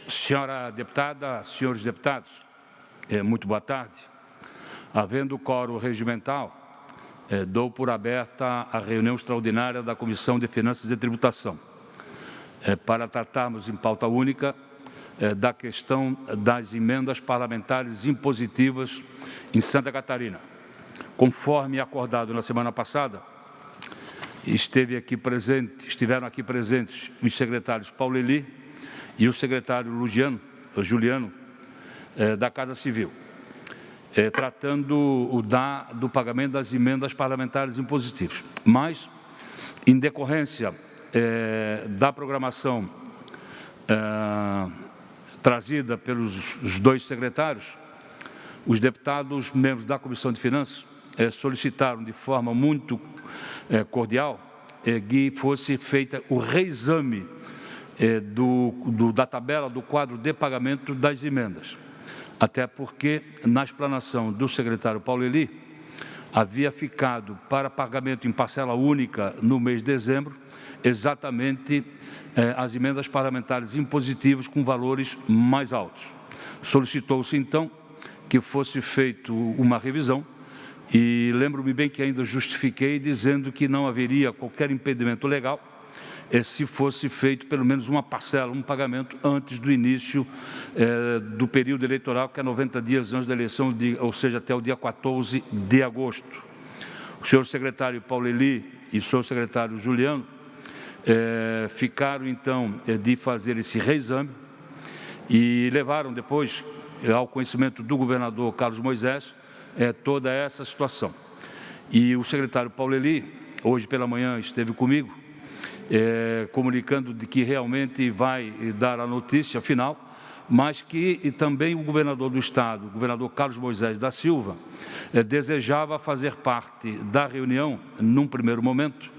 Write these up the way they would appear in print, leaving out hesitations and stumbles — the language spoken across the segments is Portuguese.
Senhora deputada, senhores deputados, muito boa tarde. Havendo quórum regimental, dou por aberta a reunião extraordinária da Comissão de Finanças e Tributação, para tratarmos em pauta única da questão das emendas parlamentares impositivas em Santa Catarina. Conforme acordado na semana passada, estiveram aqui presentes os secretários Paulo Eli e o secretário Juliano, da Casa Civil, tratando do pagamento das emendas parlamentares impositivas. Mas, em decorrência da programação trazida pelos dois secretários, os deputados membros da Comissão de Finanças solicitaram de forma muito cordial que fosse feita o reexame da tabela do quadro de pagamento das emendas. Até porque, na explanação do secretário Paulo Eli, havia ficado para pagamento em parcela única no mês de dezembro, exatamente as emendas parlamentares impositivas com valores mais altos. Solicitou-se, então, que fosse feita uma revisão, e lembro-me bem que ainda justifiquei dizendo que não haveria qualquer impedimento legal se fosse feito pelo menos uma parcela, um pagamento antes do início do período eleitoral, que é 90 dias antes da eleição, ou seja, até o dia 14 de agosto. O senhor secretário Paulo Eli e o senhor secretário Juliano ficaram, então, de fazer esse reexame e levaram depois ao conhecimento do governador Carlos Moisés toda essa situação. E o secretário Paulo Eli, hoje pela manhã, esteve comigo, comunicando de que realmente vai dar a notícia final, mas que também o governador do Estado, o governador Carlos Moisés da Silva, desejava fazer parte da reunião, num primeiro momento,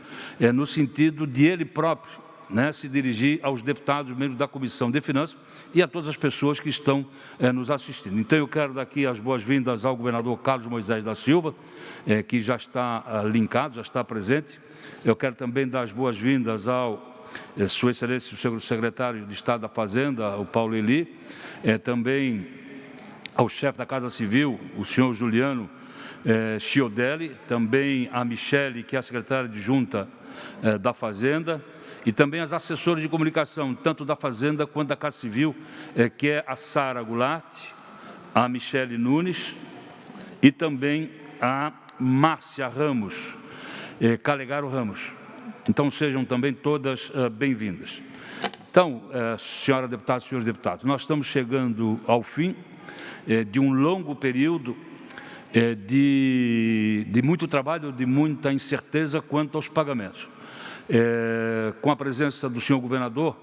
no sentido de ele próprio se dirigir aos deputados, membros da Comissão de Finanças e a todas as pessoas que estão nos assistindo. Então, eu quero dar aqui as boas-vindas ao governador Carlos Moisés da Silva, que já está linkado, já está presente. Eu quero também dar as boas-vindas ao Sua Excelência, o secretário de Estado da Fazenda, o Paulo Eli, também ao chefe da Casa Civil, o senhor Juliano Chiodelli, também a Michele, que é a secretária adjunta da Fazenda, e também as assessoras de comunicação, tanto da Fazenda quanto da Casa Civil, que é a Sara Goulart, a Michele Nunes e também a Márcia Ramos, Calegaro Ramos. Então, sejam também todas bem-vindas. Então, senhora deputada, senhores deputados, nós estamos chegando ao fim de um longo período de muito trabalho, de muita incerteza quanto aos pagamentos. Com a presença do senhor governador,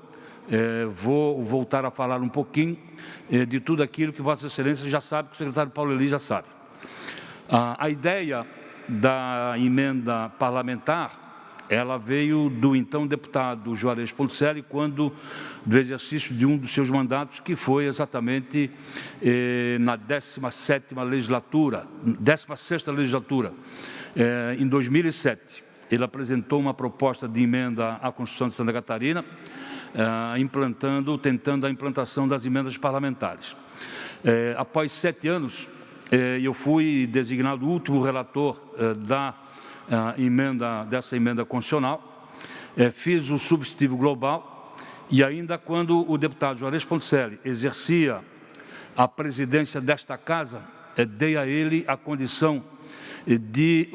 vou voltar a falar um pouquinho de tudo aquilo que Vossa Excelência já sabe, que o secretário Paulo Eli já sabe. A ideia da emenda parlamentar, ela veio do então deputado Juarez Ponticelli, quando do exercício de um dos seus mandatos, que foi exatamente na 16ª legislatura, em 2007. Ele apresentou uma proposta de emenda à Constituição de Santa Catarina, tentando a implantação das emendas parlamentares. Após 7 anos, eu fui designado o último relator dessa emenda constitucional, fiz o substitutivo global e ainda quando o deputado Juarez Ponticelli exercia a presidência desta casa, dei a ele a condição de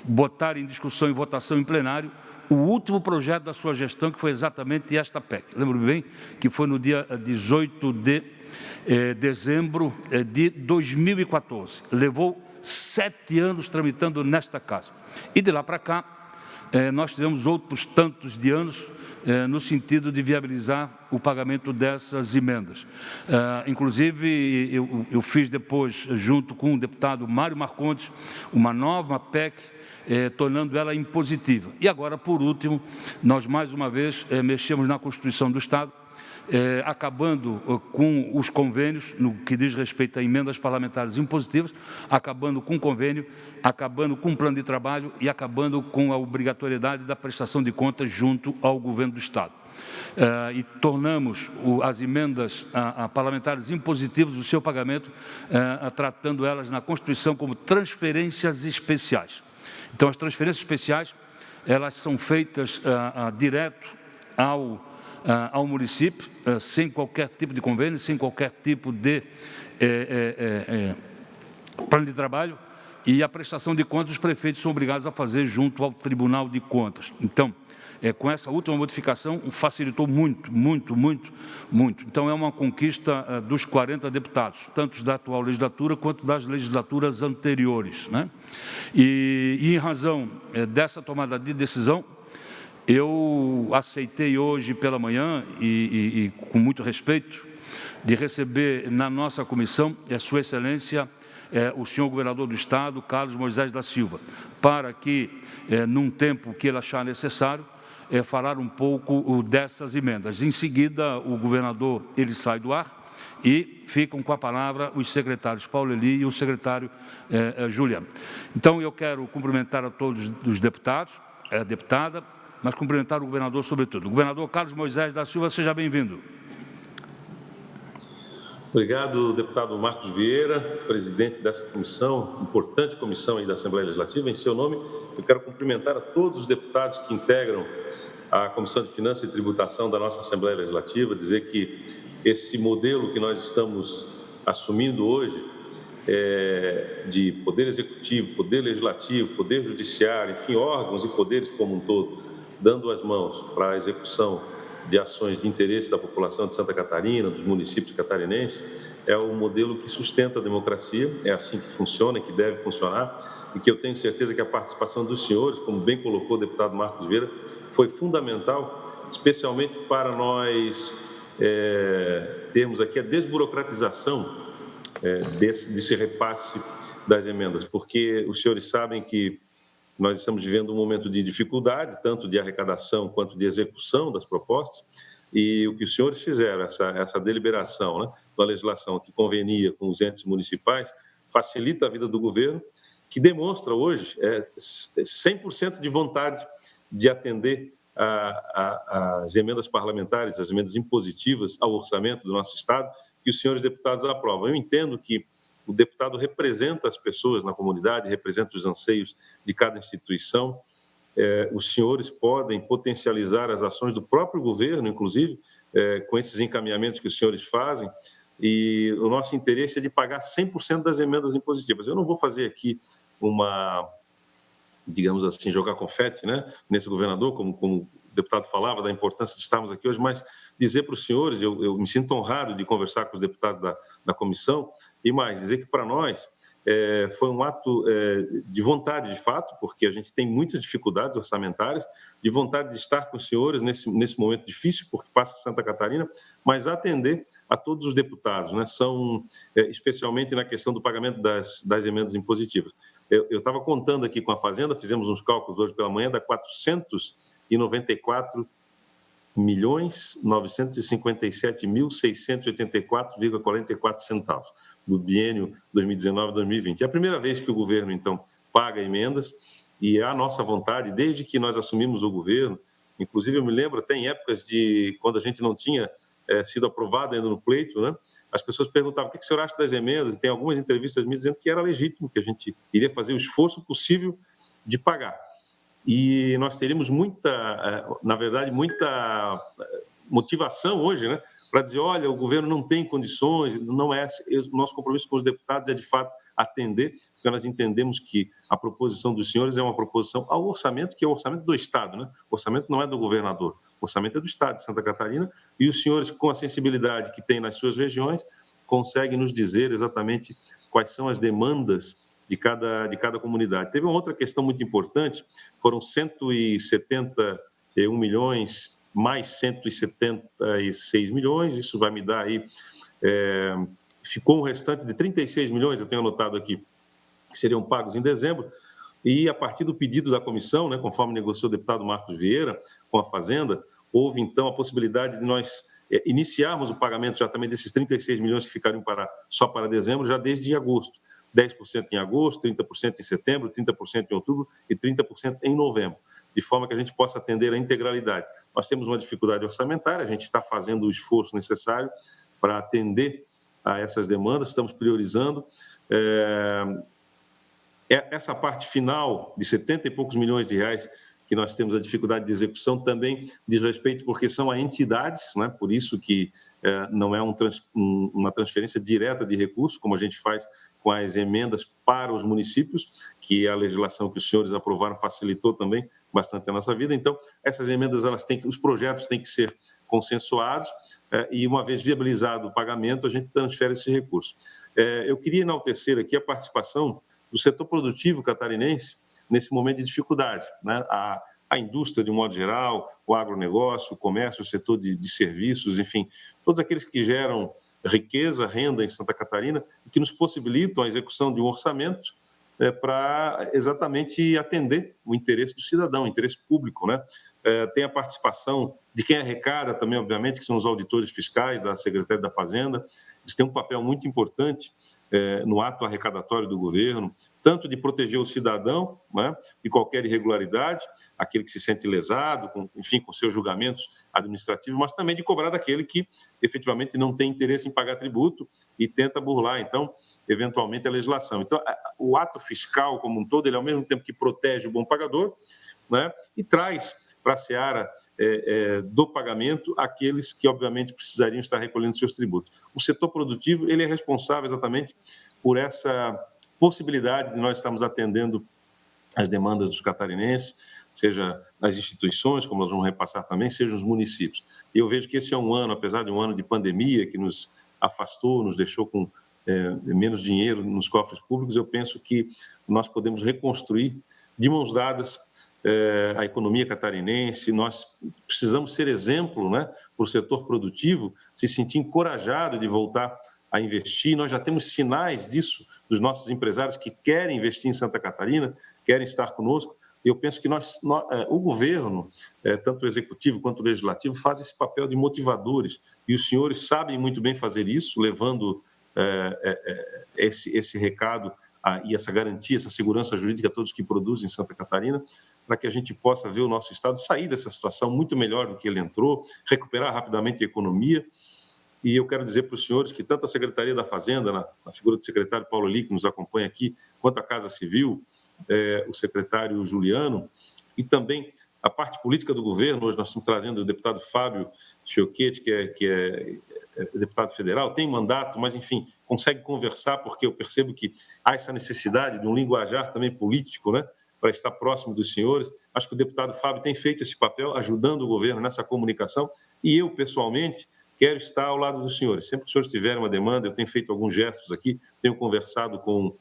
botar em discussão e votação em plenário o último projeto da sua gestão, que foi exatamente esta PEC. Lembro-me bem que foi no dia 18 de dezembro de 2014. Levou 7 anos tramitando nesta casa. E de lá para cá, nós tivemos outros tantos de anos no sentido de viabilizar o pagamento dessas emendas. Inclusive, eu fiz depois, junto com o deputado Mário Marcondes, uma nova PEC, tornando ela impositiva. E agora, por último, nós mais uma vez mexemos na Constituição do Estado, acabando com os convênios, no que diz respeito a emendas parlamentares impositivas, acabando com o convênio, acabando com o plano de trabalho e acabando com a obrigatoriedade da prestação de contas junto ao governo do Estado. e tornamos as emendas parlamentares impositivas do seu pagamento, tratando elas na Constituição como transferências especiais. Então, as transferências especiais, elas são feitas direto ao município, sem qualquer tipo de convênio, sem qualquer tipo de plano de trabalho, e a prestação de contas os prefeitos são obrigados a fazer junto ao Tribunal de Contas. Então, com essa última modificação, facilitou muito. Então, é uma conquista dos 40 deputados, tanto da atual legislatura quanto das legislaturas anteriores, né? E em razão dessa tomada de decisão, eu aceitei hoje pela manhã, e com muito respeito, de receber na nossa comissão Sua Excelência, o senhor governador do Estado, Carlos Moisés da Silva, para que, num tempo que ele achar necessário, falar um pouco dessas emendas. Em seguida, o governador ele sai do ar e ficam com a palavra os secretários Paulo Eli e o secretário Juliano. Então, eu quero cumprimentar a todos os deputados, deputada, mas cumprimentar o governador sobretudo. O governador Carlos Moisés da Silva, seja bem-vindo. Obrigado, deputado Marcos Vieira, presidente dessa comissão, importante comissão aí da Assembleia Legislativa. Em seu nome, eu quero cumprimentar a todos os deputados que integram a Comissão de Finanças e Tributação da nossa Assembleia Legislativa, dizer que esse modelo que nós estamos assumindo hoje, de Poder Executivo, Poder Legislativo, Poder Judiciário, enfim, órgãos e poderes como um todo, dando as mãos para a execução de ações de interesse da população de Santa Catarina, dos municípios catarinenses, é o modelo que sustenta a democracia, é assim que funciona e que deve funcionar, e que eu tenho certeza que a participação dos senhores, como bem colocou o deputado Marcos Vieira, foi fundamental, especialmente para nós termos aqui a desburocratização desse repasse das emendas, porque os senhores sabem que nós estamos vivendo um momento de dificuldade, tanto de arrecadação quanto de execução das propostas, e o que os senhores fizeram, essa deliberação, né, da legislação que convenia com os entes municipais, facilita a vida do governo, que demonstra hoje 100% de vontade de atender as emendas parlamentares, as emendas impositivas ao orçamento do nosso Estado, que os senhores deputados aprovam. Eu entendo que o deputado representa as pessoas na comunidade, representa os anseios de cada instituição. Os senhores podem potencializar as ações do próprio governo, inclusive, com esses encaminhamentos que os senhores fazem, e o nosso interesse é de pagar 100% das emendas impositivas. Eu não vou fazer aqui digamos assim, jogar confete, né, nesse governador, como o deputado falava, da importância de estarmos aqui hoje, mas dizer para os senhores, eu me sinto honrado de conversar com os deputados da comissão, e mais, dizer que para nós foi um ato de vontade, de fato, porque a gente tem muitas dificuldades orçamentárias, de vontade de estar com os senhores nesse momento difícil, porque passa Santa Catarina, mas atender a todos os deputados, né, especialmente na questão do pagamento das emendas impositivas. Eu estava contando aqui com a Fazenda, fizemos uns cálculos hoje pela manhã, dá 494.957.684,44 centavos do biênio 2019-2020. É a primeira vez que o governo, então, paga emendas, e é a nossa vontade, desde que nós assumimos o governo, inclusive eu me lembro até em épocas de quando a gente não tinha sido aprovado ainda no pleito, né? As pessoas perguntavam o que o senhor acha das emendas, e tem algumas entrevistas me dizendo que era legítimo, que a gente iria fazer o esforço possível de pagar. E nós teríamos muita motivação hoje, né, para dizer, olha, o governo não tem condições, não é. O nosso compromisso com os deputados é, de fato, atender, porque nós entendemos que a proposição dos senhores é uma proposição ao orçamento, que é o orçamento do Estado, né? O orçamento não é do governador, o orçamento é do Estado de Santa Catarina, e os senhores, com a sensibilidade que têm nas suas regiões, conseguem nos dizer exatamente quais são as demandas de cada comunidade. Teve uma outra questão muito importante, foram 171 milhões, mais 176 milhões, isso vai me dar aí, ficou um restante de 36 milhões, eu tenho anotado aqui, que seriam pagos em dezembro, e a partir do pedido da comissão, né, conforme negociou o deputado Marcos Vieira com a Fazenda, houve então a possibilidade de nós iniciarmos o pagamento já também desses 36 milhões que ficariam só para dezembro, já desde agosto. 10% em agosto, 30% em setembro, 30% em outubro e 30% em novembro, de forma que a gente possa atender a integralidade. Nós temos uma dificuldade orçamentária, a gente está fazendo o esforço necessário para atender a essas demandas, estamos priorizando. Essa parte final de 70 e poucos milhões de reais que nós temos a dificuldade de execução também diz respeito porque são a entidades, né? Por isso que não é uma transferência direta de recursos, como a gente faz com as emendas para os municípios, que a legislação que os senhores aprovaram facilitou também bastante a nossa vida. Então, essas emendas, os projetos têm que ser consensuados e, uma vez viabilizado o pagamento, a gente transfere esse recurso. Eu queria enaltecer aqui a participação do setor produtivo catarinense nesse momento de dificuldade, né? A indústria, de um modo geral, o agronegócio, o comércio, o setor de serviços, enfim, todos aqueles que geram riqueza, renda em Santa Catarina e que nos possibilitam a execução de um orçamento para exatamente atender o interesse do cidadão, o interesse público, né? Tem a participação de quem arrecada também, obviamente, que são os auditores fiscais da Secretaria da Fazenda. Eles têm um papel muito importante no ato arrecadatório do governo, tanto de proteger o cidadão, né, de qualquer irregularidade, aquele que se sente lesado, enfim, com seus julgamentos administrativos, mas também de cobrar daquele que efetivamente não tem interesse em pagar tributo e tenta burlar, então, eventualmente, a legislação. Então, o ato fiscal como um todo, ele ao mesmo tempo que protege o bom pagador, né, e traz para a seara do pagamento aqueles que, obviamente, precisariam estar recolhendo seus tributos. O setor produtivo, ele é responsável exatamente por essa possibilidade de nós estarmos atendendo as demandas dos catarinenses, seja nas instituições, como nós vamos repassar também, seja nos municípios. E eu vejo que esse é um ano, apesar de um ano de pandemia, que nos afastou, nos deixou com menos dinheiro nos cofres públicos, eu penso que nós podemos reconstruir de mãos dadas a economia catarinense. Nós precisamos ser exemplo, né, para o setor produtivo se sentir encorajado de voltar a investir. Nós já temos sinais disso dos nossos empresários que querem investir em Santa Catarina, querem estar conosco. Eu penso que o governo, tanto o executivo quanto o legislativo, faz esse papel de motivadores e os senhores sabem muito bem fazer isso, levando esse recado e essa garantia, essa segurança jurídica a todos que produzem em Santa Catarina, para que a gente possa ver o nosso estado sair dessa situação muito melhor do que ele entrou, recuperar rapidamente a economia. E eu quero dizer para os senhores que tanto a Secretaria da Fazenda, na figura do secretário Paulo Eli, que nos acompanha aqui, quanto a Casa Civil, o secretário Juliano, e também a parte política do governo. Hoje nós estamos trazendo o deputado Fábio Chioquete, que é deputado federal, tem mandato, mas, enfim, consegue conversar, porque eu percebo que há essa necessidade de um linguajar também político, né, para estar próximo dos senhores. Acho que o deputado Fábio tem feito esse papel, ajudando o governo nessa comunicação, e eu, pessoalmente, quero estar ao lado dos senhores. Sempre que os senhores tiverem uma demanda, eu tenho feito alguns gestos aqui, tenho conversado com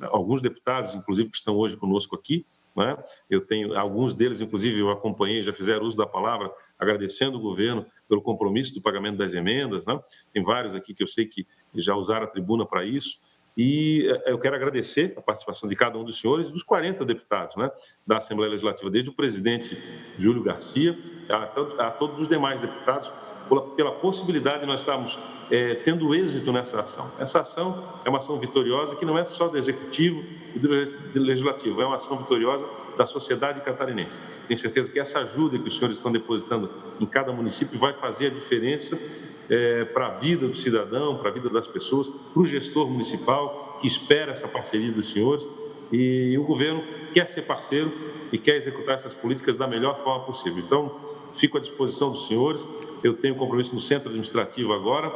alguns deputados, inclusive, que estão hoje conosco aqui, né? Eu tenho alguns deles, inclusive, eu acompanhei, já fizeram uso da palavra, agradecendo o governo pelo compromisso do pagamento das emendas, né? Tem vários aqui que eu sei que já usaram a tribuna para isso. E eu quero agradecer a participação de cada um dos senhores, dos 40 deputados, né, da Assembleia Legislativa, desde o presidente Júlio Garcia a todos os demais deputados, pela possibilidade de nós estarmos tendo êxito nessa ação. Essa ação é uma ação vitoriosa que não é só do Executivo e do Legislativo, é uma ação vitoriosa da sociedade catarinense. Tenho certeza que essa ajuda que os senhores estão depositando em cada município vai fazer a diferença para a vida do cidadão, para a vida das pessoas, para o gestor municipal que espera essa parceria dos senhores, e o governo quer ser parceiro e quer executar essas políticas da melhor forma possível. Então, fico à disposição dos senhores. Eu tenho compromisso no centro administrativo agora,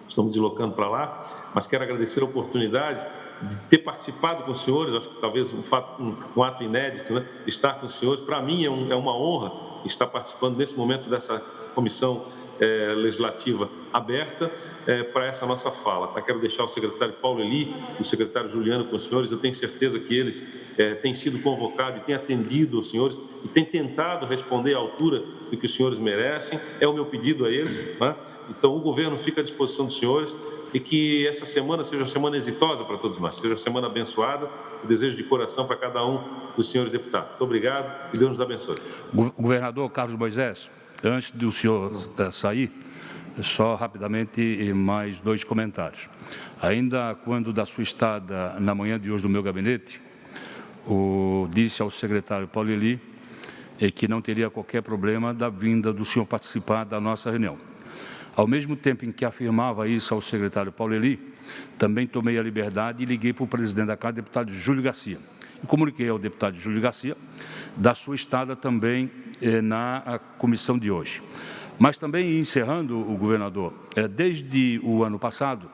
estou me deslocando para lá, mas quero agradecer a oportunidade de ter participado com os senhores. Acho que talvez um ato inédito, né, de estar com os senhores. Para mim é uma honra estar participando nesse momento dessa comissão legislativa aberta para essa nossa fala. Quero deixar o secretário Paulo Eli e o secretário Juliano com os senhores. Eu tenho certeza que eles têm sido convocados e têm atendido os senhores e têm tentado responder à altura do que os senhores merecem. É o meu pedido a eles, né? Então, o governo fica à disposição dos senhores e que essa semana seja uma semana exitosa para todos nós, seja uma semana abençoada. Eu desejo de coração para cada um dos senhores deputados. Muito obrigado e Deus nos abençoe. Governador Carlos Moisés, antes do senhor sair, só rapidamente mais 2 comentários. Ainda quando da sua estada na manhã de hoje no meu gabinete, disse ao secretário Paulo Eli que não teria qualquer problema da vinda do senhor participar da nossa reunião. Ao mesmo tempo em que afirmava isso ao secretário Paulo Eli, também tomei a liberdade e liguei para o presidente da Câmara, deputado Júlio Garcia. E comuniquei ao deputado Júlio Garcia da sua estada também na comissão de hoje. Mas também, encerrando, o governador, desde o ano passado,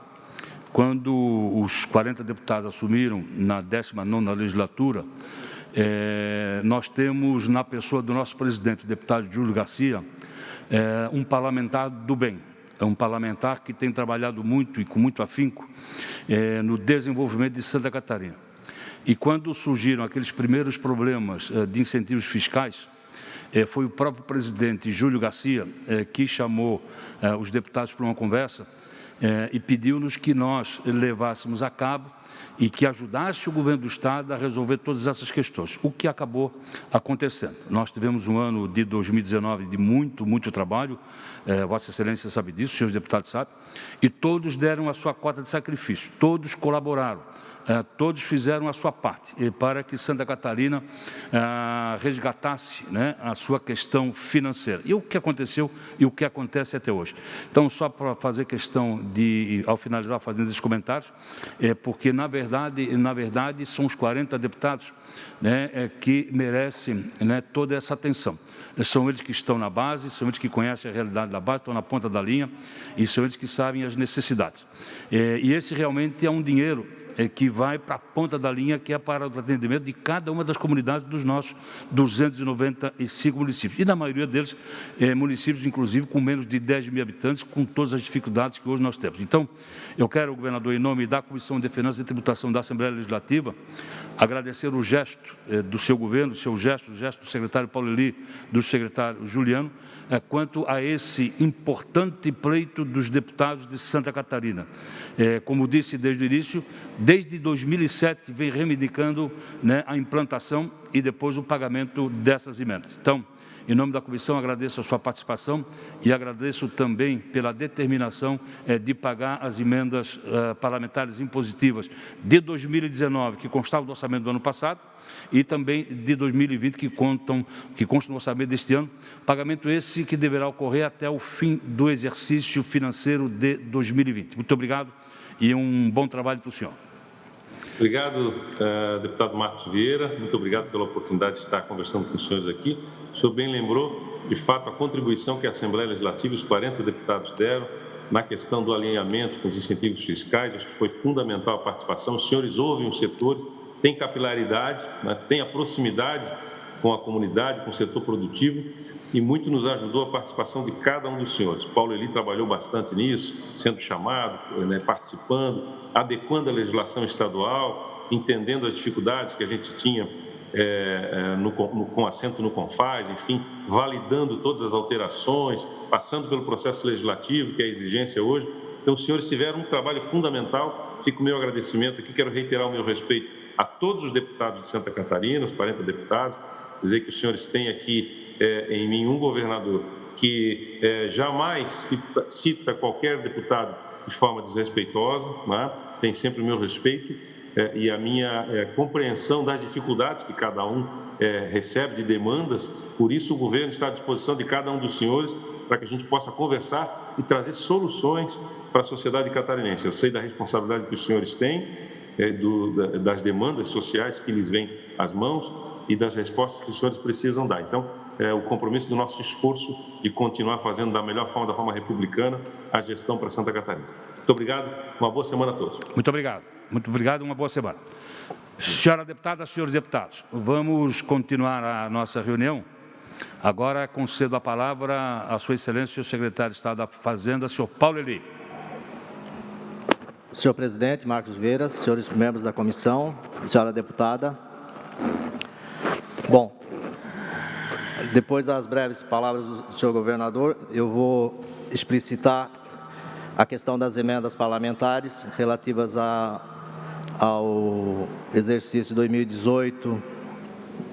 quando os 40 deputados assumiram na 19ª legislatura, nós temos na pessoa do nosso presidente, o deputado Júlio Garcia, um parlamentar do bem. É um parlamentar que tem trabalhado muito e com muito afinco no desenvolvimento de Santa Catarina. E quando surgiram aqueles primeiros problemas de incentivos fiscais, foi o próprio presidente Júlio Garcia que chamou os deputados para uma conversa e pediu-nos que nós levássemos a cabo e que ajudasse o governo do Estado a resolver todas essas questões, o que acabou acontecendo. Nós tivemos um ano de 2019 de muito trabalho, Vossa Excelência sabe disso, os senhores deputados sabem, e todos deram a sua cota de sacrifício, todos colaboraram. Todos fizeram a sua parte para que Santa Catarina resgatasse, né, a sua questão financeira. E o que aconteceu e o que acontece até hoje. Então, só para fazer questão de, ao finalizar, fazendo esses comentários, porque, na verdade, são os 40 deputados, né, que merecem, né, toda essa atenção. São eles que estão na base, são eles que conhecem a realidade da base, estão na ponta da linha, e são eles que sabem as necessidades. E esse realmente é um dinheiro que vai para a ponta da linha, que é para o atendimento de cada uma das comunidades dos nossos 295 municípios. E na maioria deles, municípios, inclusive, com menos de 10 mil habitantes, com todas as dificuldades que hoje nós temos. Então, eu quero, governador, em nome da Comissão de Finanças e Tributação da Assembleia Legislativa, agradecer o gesto do seu governo, o gesto do secretário Paulo Eli, do secretário Juliano, quanto a esse importante pleito dos deputados de Santa Catarina. Como disse desde o início, desde 2007 vem reivindicando, né, a implantação e depois o pagamento dessas emendas. Então, em nome da comissão, agradeço a sua participação e agradeço também pela determinação de pagar as emendas parlamentares impositivas de 2019, que constavam do orçamento do ano passado, e também de 2020, que constam no orçamento deste ano, pagamento esse que deverá ocorrer até o fim do exercício financeiro de 2020. Muito obrigado e um bom trabalho para o senhor. Obrigado, deputado Marcos Vieira. Muito obrigado pela oportunidade de estar conversando com os senhores aqui. O senhor bem lembrou, de fato, a contribuição que a Assembleia Legislativa, os 40 deputados deram na questão do alinhamento com os incentivos fiscais. Acho que foi fundamental a participação. Os senhores ouvem os setores, têm capilaridade, né, têm a proximidade com a comunidade, com o setor produtivo, e muito nos ajudou a participação de cada um dos senhores. Paulo Eli trabalhou bastante nisso, sendo chamado, né, participando, adequando a legislação estadual, entendendo as dificuldades que a gente tinha com assento no CONFAS, enfim, validando todas as alterações, passando pelo processo legislativo, que é a exigência hoje. Então, os senhores tiveram um trabalho fundamental. Fica o meu agradecimento aqui, quero reiterar o meu respeito a todos os deputados de Santa Catarina, os 40 deputados, dizer que os senhores têm aqui em mim um governador que jamais cita qualquer deputado de forma desrespeitosa, né? Tem sempre o meu respeito e a minha compreensão das dificuldades que cada um recebe de demandas. Por isso, o governo está à disposição de cada um dos senhores para que a gente possa conversar e trazer soluções para a sociedade catarinense. Eu sei da responsabilidade que os senhores têm, das demandas sociais que lhes vêm às mãos e das respostas que os senhores precisam dar. Então, o compromisso do nosso esforço de continuar fazendo da melhor forma, da forma republicana, a gestão para Santa Catarina. Muito obrigado, uma boa semana a todos. Muito obrigado, uma boa semana. Senhora deputada, senhores deputados, vamos continuar a nossa reunião. Agora concedo a palavra à Sua Excelência, o secretário de Estado da Fazenda, senhor Paulo Eli. Senhor presidente, Marcos Vieira, senhores membros da comissão, senhora deputada. Bom, depois das breves palavras do senhor governador, eu vou explicitar a questão das emendas parlamentares relativas ao exercício 2018,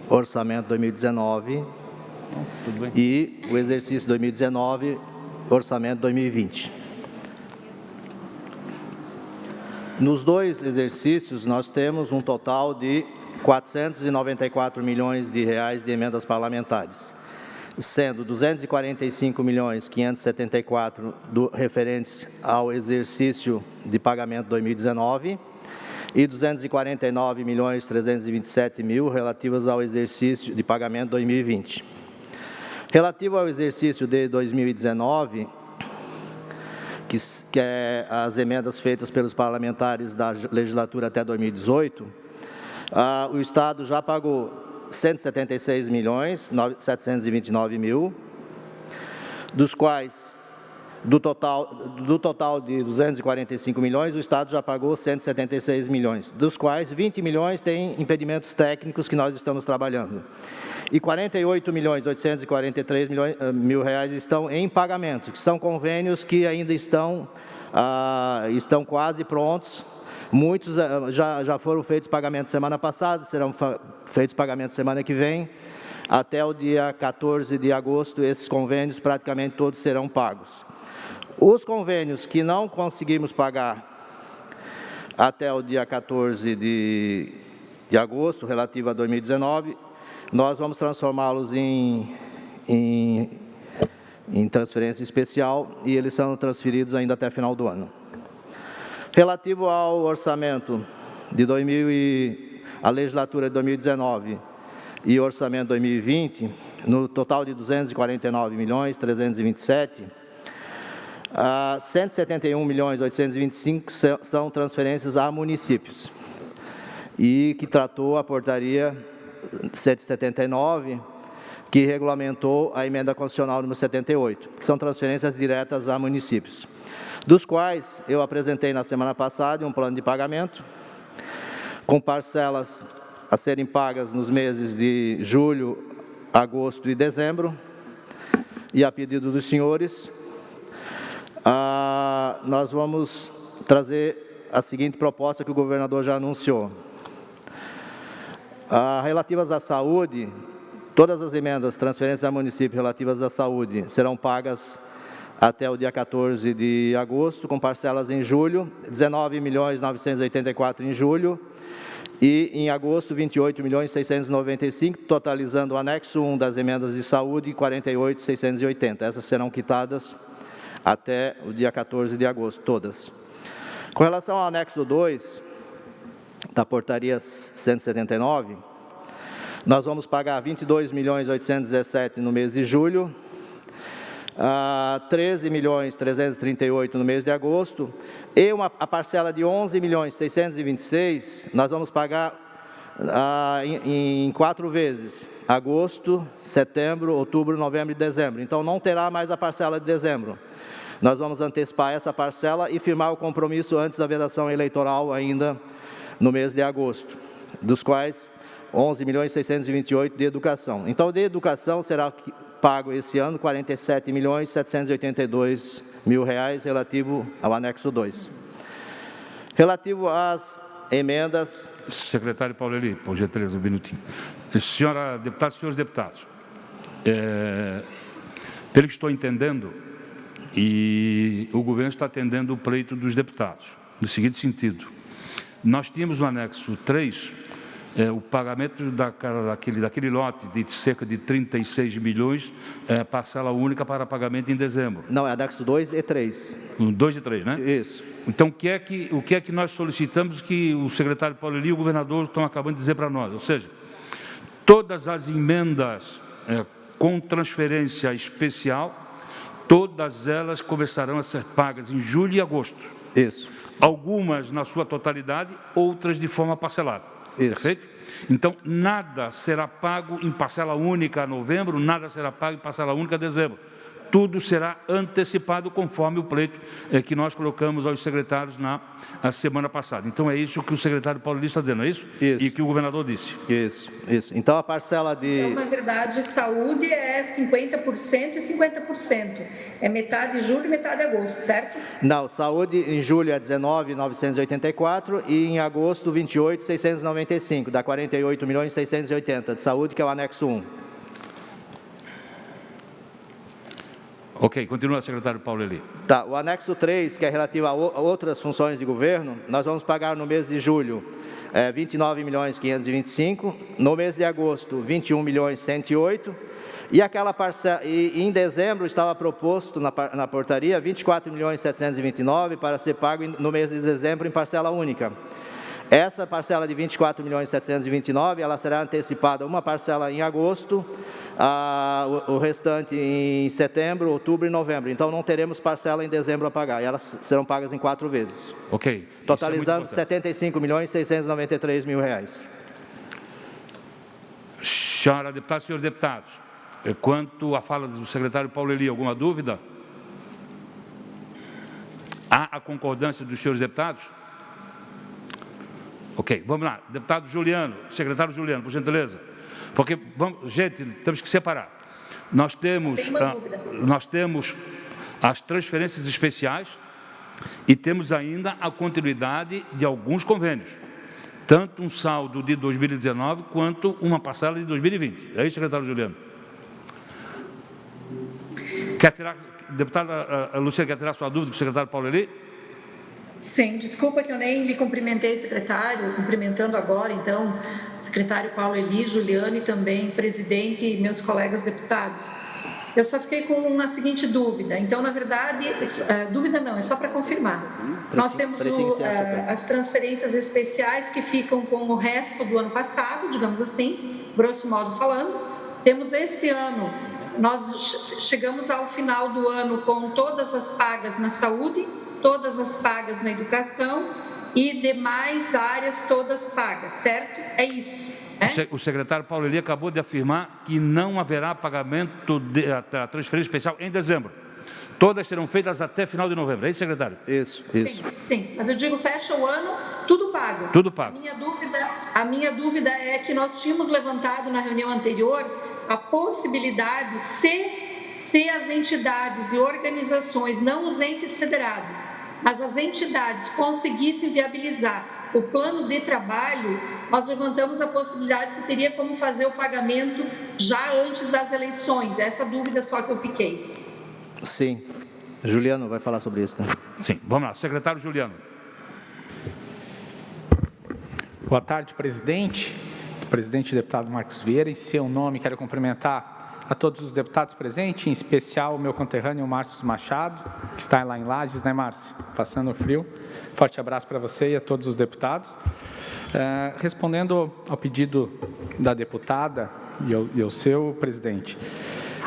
orçamento 2019 e o exercício 2019, orçamento 2020. Nos dois exercícios, nós temos um total de 494 milhões de reais de emendas parlamentares, sendo 245.574 referentes ao exercício de pagamento 2019 e 249.327.000 relativas ao exercício de pagamento 2020. Relativo ao exercício de 2019, que é as emendas feitas pelos parlamentares da legislatura até 2018, o Estado já pagou 176.729.000, dos quais, do total de 245 milhões, o Estado já pagou 176 milhões, dos quais 20 milhões têm impedimentos técnicos que nós estamos trabalhando. E 48.843.000 reais estão em pagamento, que são convênios que ainda estão quase prontos. Muitos já foram feitos pagamentos semana passada, serão feitos pagamentos semana que vem. Até o dia 14 de agosto, esses convênios praticamente todos serão pagos. Os convênios que não conseguimos pagar até o dia 14 de agosto, relativo a 2019, nós vamos transformá-los em transferência especial e eles são transferidos ainda até final do ano. Relativo ao orçamento de a legislatura de 2019 e orçamento 2020, no total de 249.327.000, 171.825.000 são transferências a municípios, e que tratou a portaria 179, que regulamentou a emenda constitucional número 78, que são transferências diretas a municípios, dos quais eu apresentei na semana passada um plano de pagamento, com parcelas a serem pagas nos meses de julho, agosto e dezembro, e a pedido dos senhores, nós vamos trazer a seguinte proposta que o governador já anunciou. Relativas à saúde, todas as emendas, transferências a município relativas à saúde serão pagas até o dia 14 de agosto, com parcelas em julho, 19.984.000 em julho, e em agosto, 28.695.000, totalizando o anexo 1 das emendas de saúde, 48.680. Essas serão quitadas até o dia 14 de agosto, todas. Com relação ao anexo 2, da portaria 179, nós vamos pagar 22.817.000 no mês de julho, 13.338.000 no mês de agosto, e a parcela de 11.626.000 nós vamos pagar em 4 vezes, agosto, setembro, outubro, novembro e dezembro. Então, não terá mais a parcela de dezembro. Nós vamos antecipar essa parcela e firmar o compromisso antes da vedação eleitoral ainda no mês de agosto, dos quais 11.628.000 de educação. Então, de educação será pago esse ano 47.782.000 reais relativo ao anexo 2. Relativo às emendas... Secretário Paulo Eli, por gentileza, um minutinho. Senhora deputada, senhores deputados, pelo que estou entendendo, e o governo está atendendo o pleito dos deputados, no seguinte sentido: nós tínhamos no anexo 3 o pagamento daquele lote de cerca de 36 milhões, parcela única para pagamento em dezembro. Não, é anexo 2 e 3. 2 e 3, né? Isso. Então, o que é que nós solicitamos que o secretário Paulo Eli e o governador estão acabando de dizer para nós? Ou seja, todas as emendas com transferência especial, todas elas começarão a ser pagas em julho e agosto. Isso. Algumas na sua totalidade, outras de forma parcelada. Isso. Perfeito? Então, nada será pago em parcela única a novembro, nada será pago em parcela única a dezembro. Tudo será antecipado conforme o pleito que nós colocamos aos secretários na semana passada. Então, é isso que o secretário Paulo Eli está dizendo, é isso? Isso. E que o governador disse. Isso. Então, a parcela de... Então, na verdade, saúde é 50% e 50%. É metade julho e metade agosto, certo? Não, saúde em julho é 19.984 e em agosto 28.695, dá 48.680 de saúde, que é o anexo 1. Ok, continua, secretário Paulo Eli. Tá, o anexo 3, que é relativo a outras funções de governo, nós vamos pagar no mês de julho 29.525.000, no mês de agosto 21.108.000, e aquela parcela, e em dezembro estava proposto na portaria 24.729.000 para ser pago no mês de dezembro em parcela única. Essa parcela de 24.729.000, ela será antecipada, uma parcela em agosto, o restante em setembro, outubro e novembro. Então, não teremos parcela em dezembro a pagar, e elas serão pagas em 4 vezes. Ok. Totalizando R$ 75.693.000. Senhora deputada, senhores deputados, quanto à fala do secretário Paulo Eli, alguma dúvida? Há a concordância dos senhores deputados? Ok, vamos lá. Deputado Juliano, secretário Juliano, por gentileza. Porque, gente, temos que separar. Nós temos as transferências especiais e temos ainda a continuidade de alguns convênios. Tanto um saldo de 2019 quanto uma parcela de 2020. É isso, secretário Juliano? Quer tirar, deputada Luciana, quer tirar sua dúvida com o secretário Paulo Eli? Sim, desculpa que eu nem lhe cumprimentei, secretário, cumprimentando agora, então, secretário Paulo Eli, Juliano e também presidente e meus colegas deputados. Eu só fiquei com uma seguinte dúvida. Então, na verdade, dúvida não, é só para confirmar. Nós temos as transferências especiais que ficam com o resto do ano passado, digamos assim, grosso modo falando. Temos este ano, nós chegamos ao final do ano com todas as pagas na saúde, todas as pagas na educação e demais áreas todas pagas, certo? É isso. O secretário Paulo Eli acabou de afirmar que não haverá pagamento da transferência especial em dezembro. Todas serão feitas até final de novembro. É isso, secretário? Isso. Sim. Mas eu digo, fecha o ano, tudo pago. Tudo pago. A minha dúvida é que nós tínhamos levantado na reunião anterior a possibilidade, se as entidades e organizações, não os entes federados, mas as entidades conseguissem viabilizar o plano de trabalho, nós levantamos a possibilidade se teria como fazer o pagamento já antes das eleições. Essa dúvida só que eu fiquei. Sim. Juliano vai falar sobre isso, né? Sim, vamos lá. Secretário Juliano. Boa tarde, presidente. Presidente deputado Marcos Vieira, em seu nome quero cumprimentar a todos os deputados presentes, em especial o meu conterrâneo Márcio Machado, que está lá em Lages, né, Márcio? Passando frio. Forte abraço para você e a todos os deputados. Respondendo ao pedido da deputada e ao seu, presidente,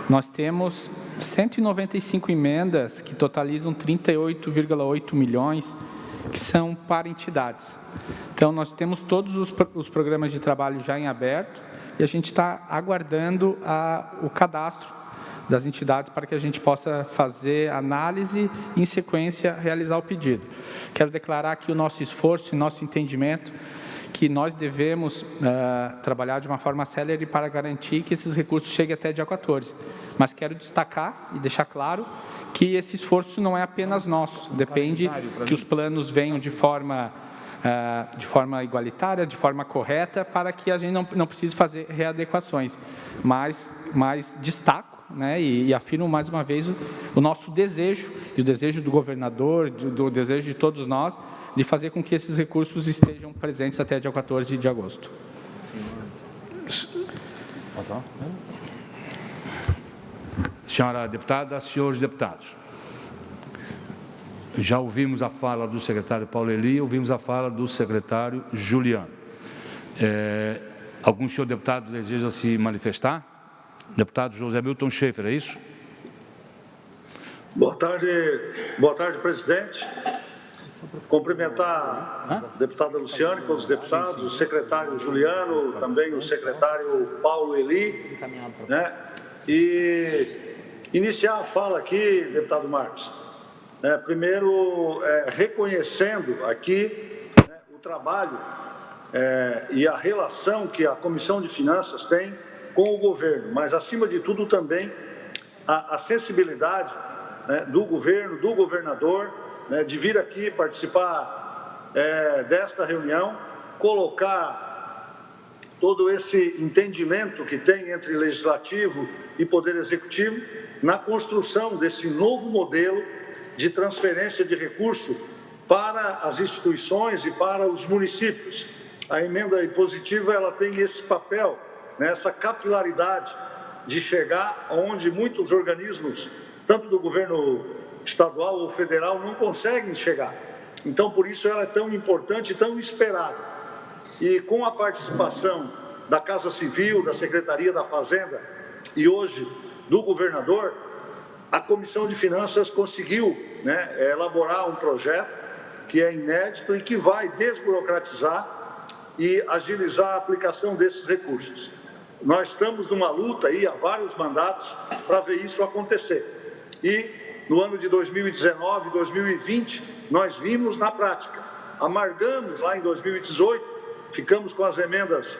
nós temos 195 emendas que totalizam 38,8 milhões, que são para entidades. Então, nós temos todos os programas de trabalho já em aberto, e a gente está aguardando o cadastro das entidades para que a gente possa fazer análise e, em sequência, realizar o pedido. Quero declarar aqui o nosso esforço e nosso entendimento que nós devemos trabalhar de uma forma célere para garantir que esses recursos cheguem até dia 14. Mas quero destacar e deixar claro que esse esforço não é apenas nosso, depende que os planos venham de forma igualitária, de forma correta, para que a gente não precise fazer readequações. Mas destaco, né, e afirmo mais uma vez o nosso desejo, e o desejo do governador, do desejo de todos nós, de fazer com que esses recursos estejam presentes até dia 14 de agosto. Senhora deputada, senhores deputados, já ouvimos a fala do secretário Paulo Eli, ouvimos a fala do secretário Juliano. Algum senhor deputado deseja se manifestar? Deputado José Milton Schaefer, é isso? Boa tarde, presidente. Cumprimentar a deputada Luciane, todos os deputados, o secretário Juliano, também o secretário Paulo Eli, né? E iniciar a fala aqui, deputado Marcos, primeiro reconhecendo aqui o trabalho e a relação que a Comissão de Finanças tem com o governo, mas acima de tudo também a sensibilidade do governo, do governador, de vir aqui participar desta reunião, colocar todo esse entendimento que tem entre legislativo e poder executivo na construção desse novo modelo de transferência de recurso para as instituições e para os municípios. A emenda impositiva ela tem esse papel, né, essa capilaridade de chegar onde muitos organismos, tanto do governo estadual ou federal, não conseguem chegar. Então, por isso, ela é tão importante e tão esperada. E com a participação da Casa Civil, da Secretaria da Fazenda e hoje do governador, a Comissão de Finanças conseguiu, né, elaborar um projeto que é inédito e que vai desburocratizar e agilizar a aplicação desses recursos. Nós estamos numa luta aí há vários mandatos para ver isso acontecer. E no ano de 2019 e 2020, nós vimos na prática. Amargamos lá em 2018, ficamos com as emendas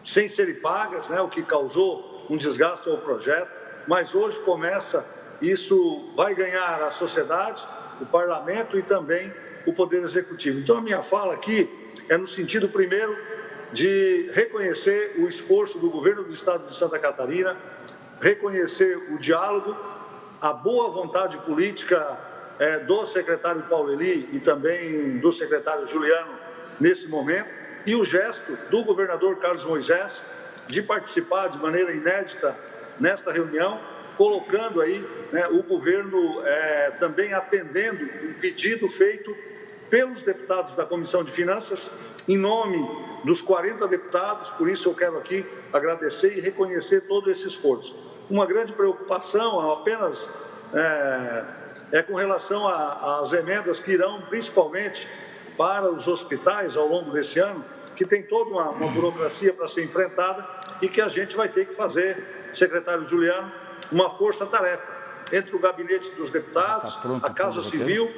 sem serem pagas, né, o que causou um desgaste ao projeto, mas hoje começa, isso vai ganhar a sociedade, o parlamento e também o Poder Executivo. Então, a minha fala aqui é no sentido, primeiro, de reconhecer o esforço do governo do Estado de Santa Catarina, reconhecer o diálogo, a boa vontade política do secretário Paulo Eli e também do secretário Juliano nesse momento, e o gesto do governador Carlos Moisés de participar de maneira inédita nesta reunião, colocando aí, né, o governo também atendendo um pedido feito pelos deputados da Comissão de Finanças, em nome dos 40 deputados, por isso eu quero aqui agradecer e reconhecer todo esse esforço. Uma grande preocupação apenas com relação às emendas que irão principalmente para os hospitais ao longo desse ano, que tem toda uma burocracia para ser enfrentada e que a gente vai ter que fazer, secretário Juliano, uma força-tarefa entre o gabinete dos deputados, a Casa Civil,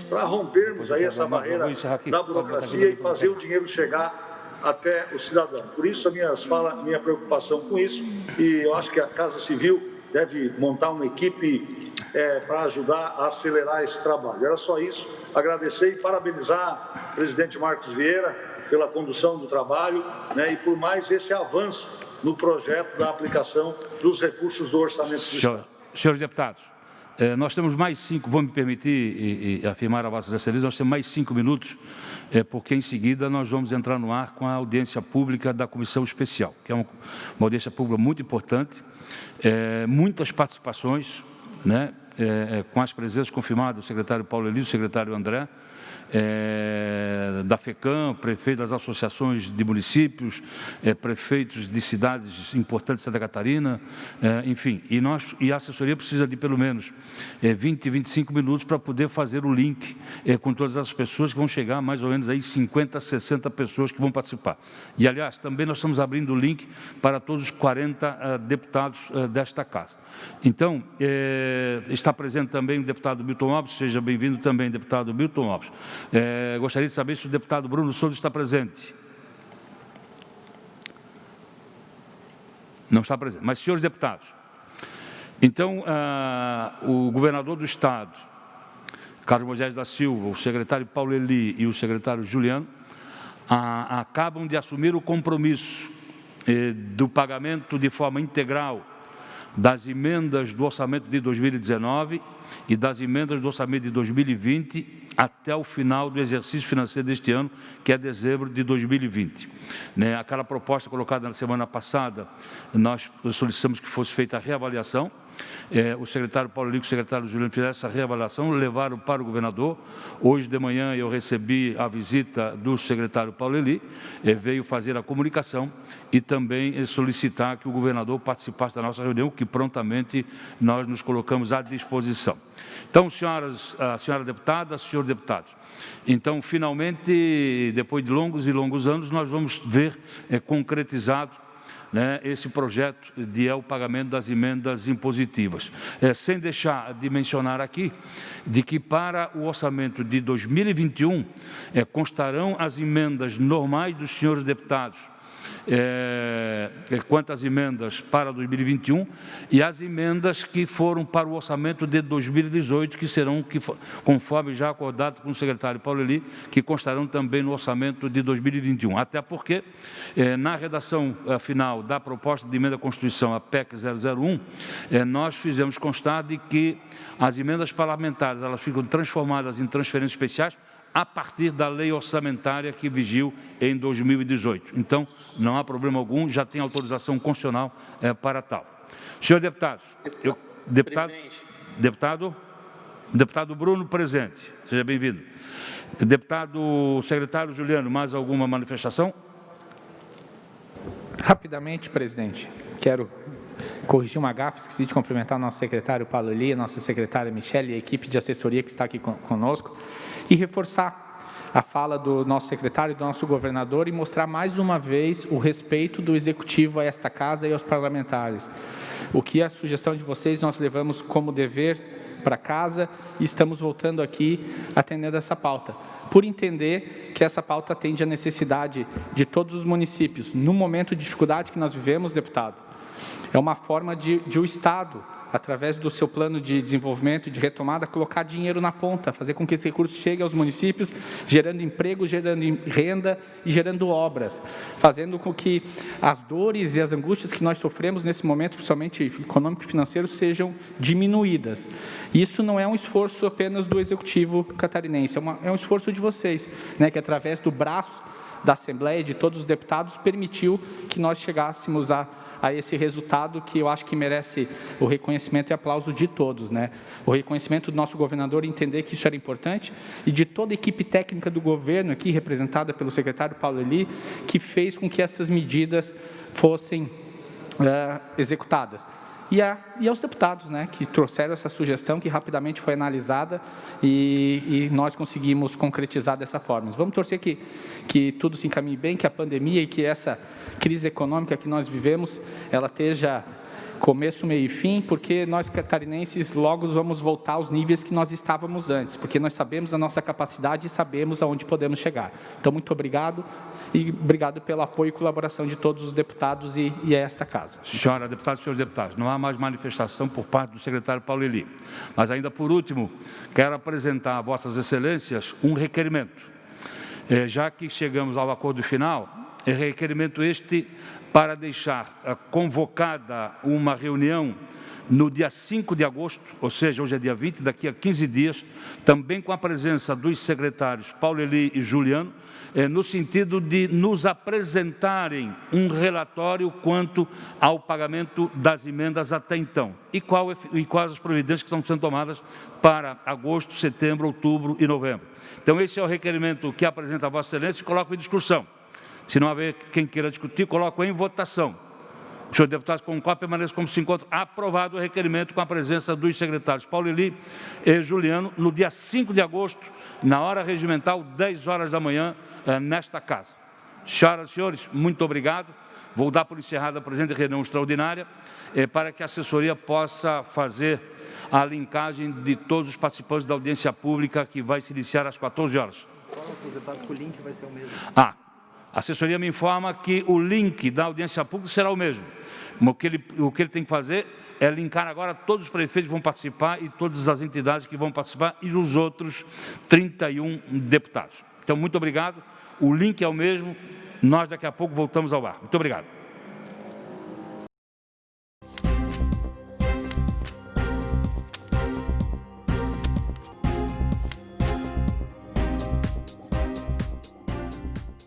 para rompermos aí essa barreira da burocracia e fazer o dinheiro chegar até o cidadão. Por isso, minha preocupação com isso, e eu acho que a Casa Civil deve montar uma equipe para ajudar a acelerar esse trabalho. Era só isso, agradecer e parabenizar o presidente Marcos Vieira pela condução do trabalho, né, e por mais esse avanço no projeto da aplicação dos recursos do orçamento do Estado. Senhores deputados, nós temos mais 5, vou me permitir afirmar a Vossas Excelências, nós temos mais 5 minutos, porque em seguida nós vamos entrar no ar com a audiência pública da Comissão Especial, que é uma audiência pública muito importante, muitas participações, né, com as presenças confirmadas do secretário Paulo Eli, do secretário André, da FECAM, prefeito das associações de municípios, prefeitos de cidades importantes de Santa Catarina, enfim, e a assessoria precisa de pelo menos 20, 25 minutos para poder fazer o link com todas as pessoas, que vão chegar mais ou menos aí 50, 60 pessoas que vão participar. E, aliás, também nós estamos abrindo o link para todos os 40 deputados desta casa. Então, está presente também o deputado Milton Alves, seja bem-vindo também, deputado Milton Alves. Gostaria de saber se o deputado Bruno Souza está presente. Não está presente. Mas, senhores deputados, então, o governador do Estado, Carlos Moisés da Silva, o secretário Paulo Eli e o secretário Juliano, acabam de assumir o compromisso do pagamento de forma integral das emendas do orçamento de 2019 e das emendas do orçamento de 2020 até o final do exercício financeiro deste ano, que é dezembro de 2020. Aquela proposta colocada na semana passada, nós solicitamos que fosse feita a reavaliação. O secretário Paulo Eli e o secretário Juliano fizeram essa reavaliação, levaram para o governador. Hoje de manhã eu recebi a visita do secretário Paulo Eli, veio fazer a comunicação e também solicitar que o governador participasse da nossa reunião, que prontamente nós nos colocamos à disposição. Então, senhora deputada, senhores deputados, então, finalmente, depois de longos e longos anos, nós vamos ver concretizado, né, esse projeto de o pagamento das emendas impositivas. Sem deixar de mencionar aqui, de que para o orçamento de 2021, constarão as emendas normais dos senhores deputados, quanto às emendas para 2021 e as emendas que foram para o orçamento de 2018, que serão, conforme já acordado com o secretário Paulo Eli, que constarão também no orçamento de 2021. Até porque, na redação final da proposta de emenda à Constituição, a PEC 001, nós fizemos constar de que as emendas parlamentares elas ficam transformadas em transferências especiais a partir da lei orçamentária que vigiu em 2018. Então, não há problema algum, já tem autorização constitucional para tal. Senhores deputados, deputado Bruno, presente. Seja bem-vindo. Deputado secretário Juliano, mais alguma manifestação? Rapidamente, presidente, quero corrigir uma gafe, esqueci de cumprimentar o nosso secretário Paulo Eli, a nossa secretária Michele e a equipe de assessoria que está aqui conosco, e reforçar a fala do nosso secretário e do nosso governador e mostrar mais uma vez o respeito do Executivo a esta Casa e aos parlamentares. O que a sugestão de vocês nós levamos como dever para casa e estamos voltando aqui atendendo essa pauta, por entender que essa pauta atende à necessidade de todos os municípios. No momento de dificuldade que nós vivemos, deputado, é uma forma de o Estado, através do seu plano de desenvolvimento e de retomada, colocar dinheiro na ponta, fazer com que esse recurso chegue aos municípios, gerando emprego, gerando renda e gerando obras, fazendo com que as dores e as angústias que nós sofremos nesse momento, principalmente econômico e financeiro, sejam diminuídas. Isso não é um esforço apenas do Executivo catarinense, é um esforço de vocês, né, que através do braço da Assembleia e de todos os deputados permitiu que nós chegássemos a esse resultado que eu acho que merece o reconhecimento e aplauso de todos, né? O reconhecimento do nosso governador, entender que isso era importante, e de toda a equipe técnica do governo aqui, representada pelo secretário Paulo Eli, que fez com que essas medidas fossem executadas. E aos deputados, né, que trouxeram essa sugestão, que rapidamente foi analisada e nós conseguimos concretizar dessa forma. Vamos torcer que tudo se encaminhe bem, que a pandemia e que essa crise econômica que nós vivemos, ela esteja começo, meio e fim, porque nós catarinenses logo vamos voltar aos níveis que nós estávamos antes, porque nós sabemos a nossa capacidade e sabemos aonde podemos chegar. Então, muito obrigado e obrigado pelo apoio e colaboração de todos os deputados e a esta Casa. Senhora deputada, senhores deputados, não há mais manifestação por parte do secretário Paulo Eli. Mas ainda por último, quero apresentar a vossas excelências um requerimento. Já que chegamos ao acordo final, requerimento este para deixar convocada uma reunião no dia 5 de agosto, ou seja, hoje é dia 20, daqui a 15 dias, também com a presença dos secretários Paulo Eli e Juliano, no sentido de nos apresentarem um relatório quanto ao pagamento das emendas até então e quais as providências que estão sendo tomadas para agosto, setembro, outubro e novembro. Então, esse é o requerimento que apresenta a Vossa Excelência e coloco em discussão. Se não haver quem queira discutir, coloco em votação. Os senhores deputados concordam, permaneçam como se encontram. Aprovado o requerimento com a presença dos secretários Paulo Eli e Juliano, no dia 5 de agosto, na hora regimental, 10 horas da manhã, nesta Casa. Senhoras e senhores, muito obrigado. Vou dar por encerrada a presente reunião extraordinária, para que a assessoria possa fazer a linkagem de todos os participantes da audiência pública, que vai se iniciar às 14 horas. O link vai ser o mesmo. A assessoria me informa que o link da audiência pública será o mesmo. O que ele tem que fazer é linkar agora todos os prefeitos que vão participar e todas as entidades que vão participar e os outros 31 deputados. Então, muito obrigado. O link é o mesmo. Nós, daqui a pouco, voltamos ao ar. Muito obrigado.